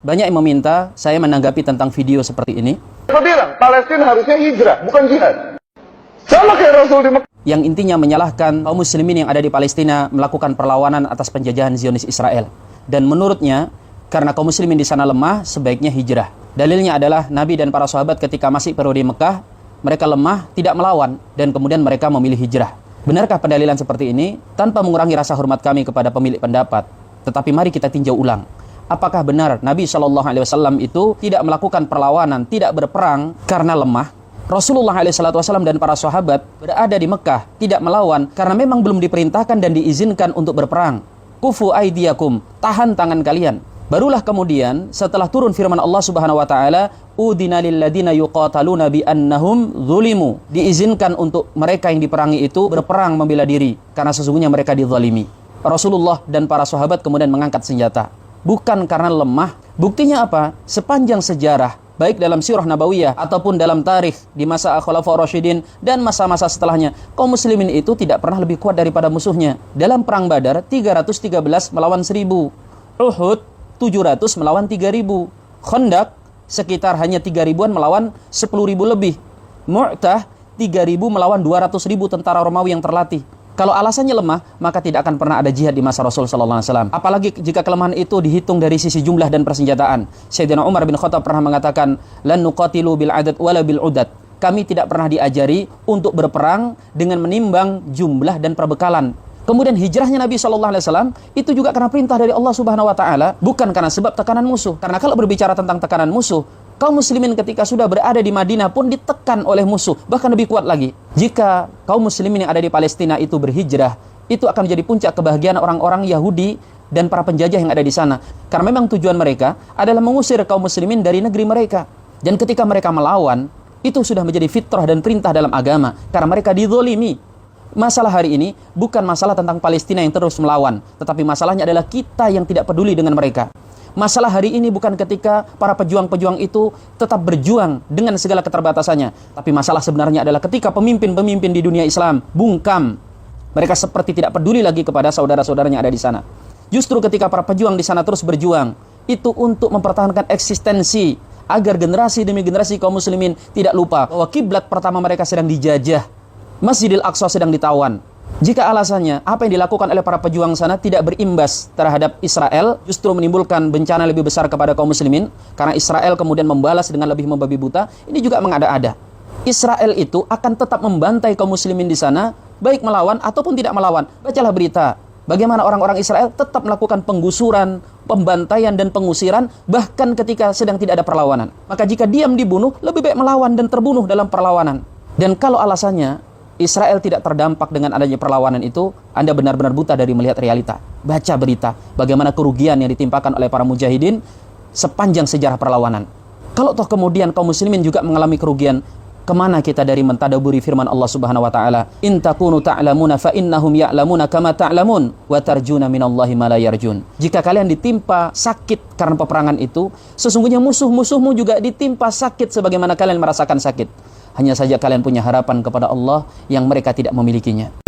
Banyak yang meminta saya menanggapi tentang video seperti ini. Saya bilang, Palestina harusnya hijrah, bukan jihad. Sama kayak Rasul di Mekah. Yang intinya menyalahkan kaum muslimin yang ada di Palestina melakukan perlawanan atas penjajahan Zionis Israel. Dan menurutnya, karena kaum muslimin di sana lemah, sebaiknya hijrah. Dalilnya adalah Nabi dan para sahabat ketika masih periode Mekah, mereka lemah, tidak melawan, dan kemudian mereka memilih hijrah. Benarkah pendalilan seperti ini? Tanpa mengurangi rasa hormat kami kepada pemilik pendapat. Tetapi mari kita tinjau ulang. Apakah benar Nabi SAW itu tidak melakukan perlawanan, tidak berperang karena lemah? Rasulullah SAW dan para sahabat berada di Mekah, tidak melawan karena memang belum diperintahkan dan diizinkan untuk berperang. Kufu aidiyakum, tahan tangan kalian. Barulah kemudian setelah turun firman Allah Subhanahu wa taala, udina lil ladina yuqataluna bi annahum zulimu. Diizinkan untuk mereka yang diperangi itu berperang membela diri karena sesungguhnya mereka dizalimi. Rasulullah dan para sahabat kemudian mengangkat senjata. Bukan karena lemah. Buktinya apa? Sepanjang sejarah, baik dalam sirah nabawiyah ataupun dalam tarikh di masa Khulafaur Rasyidin dan masa-masa setelahnya, kaum muslimin itu tidak pernah lebih kuat daripada musuhnya. Dalam perang Badar 313 melawan 1000, Uhud 700 melawan 3000, Khandaq sekitar hanya 3000-an melawan 10.000 lebih, Mu'tah 3000 melawan 200.000 tentara Romawi yang terlatih. Kalau alasannya lemah, maka tidak akan pernah ada jihad di masa Rasul sallallahu alaihi wasallam. Apalagi jika kelemahan itu dihitung dari sisi jumlah dan persenjataan. Sayyidina Umar bin Khattab pernah mengatakan, "Lan nuqatilu bil adad wala bil udad." Kami tidak pernah diajari untuk berperang dengan menimbang jumlah dan perbekalan. Kemudian hijrahnya Nabi sallallahu alaihi wasallam itu juga karena perintah dari Allah Subhanahu wa taala, bukan karena sebab tekanan musuh. Karena kalau berbicara tentang tekanan musuh, kaum muslimin ketika sudah berada di Madinah pun ditekan oleh musuh, bahkan lebih kuat lagi. Jika kaum muslimin yang ada di Palestina itu berhijrah, itu akan menjadi puncak kebahagiaan orang-orang Yahudi dan para penjajah yang ada di sana. Karena memang tujuan mereka adalah mengusir kaum muslimin dari negeri mereka. Dan ketika mereka melawan, itu sudah menjadi fitrah dan perintah dalam agama. Karena mereka dizolimi. Masalah hari ini bukan masalah tentang Palestina yang terus melawan, tetapi masalahnya adalah kita yang tidak peduli dengan mereka. Masalah hari ini bukan ketika para pejuang-pejuang itu tetap berjuang dengan segala keterbatasannya. Tapi masalah sebenarnya adalah ketika pemimpin-pemimpin di dunia Islam bungkam. Mereka seperti tidak peduli lagi kepada saudara-saudaranya yang ada di sana. Justru ketika para pejuang di sana terus berjuang, itu untuk mempertahankan eksistensi, agar generasi demi generasi kaum muslimin tidak lupa bahwa kiblat pertama mereka sedang dijajah. Masjidil Aqsa sedang ditawan. Jika alasannya apa yang dilakukan oleh para pejuang sana tidak berimbas terhadap Israel, justru menimbulkan bencana lebih besar kepada kaum muslimin, karena Israel kemudian membalas dengan lebih membabi buta, ini juga mengada-ada. Israel itu akan tetap membantai kaum muslimin di sana, baik melawan ataupun tidak melawan. Bacalah berita bagaimana orang-orang Israel tetap melakukan penggusuran, pembantaian dan pengusiran, bahkan ketika sedang tidak ada perlawanan. Maka jika diam dibunuh, lebih baik melawan dan terbunuh dalam perlawanan. Dan kalau alasannya Israel tidak terdampak dengan adanya perlawanan itu, Anda benar-benar buta dari melihat realita. Baca berita bagaimana kerugian yang ditimpakan oleh para mujahidin sepanjang sejarah perlawanan. Kalau toh kemudian kaum muslimin juga mengalami kerugian, kemana kita dari mentadaburi firman Allah Subhanahu wa taala, "In takunu ta'lamuna fa innahum ya'lamuna kama ta'lamun wa tarjuna minallahi ma la yarjun." Jika kalian ditimpa sakit karena peperangan itu, sesungguhnya musuh-musuhmu juga ditimpa sakit sebagaimana kalian merasakan sakit. Hanya saja kalian punya harapan kepada Allah yang mereka tidak memilikinya.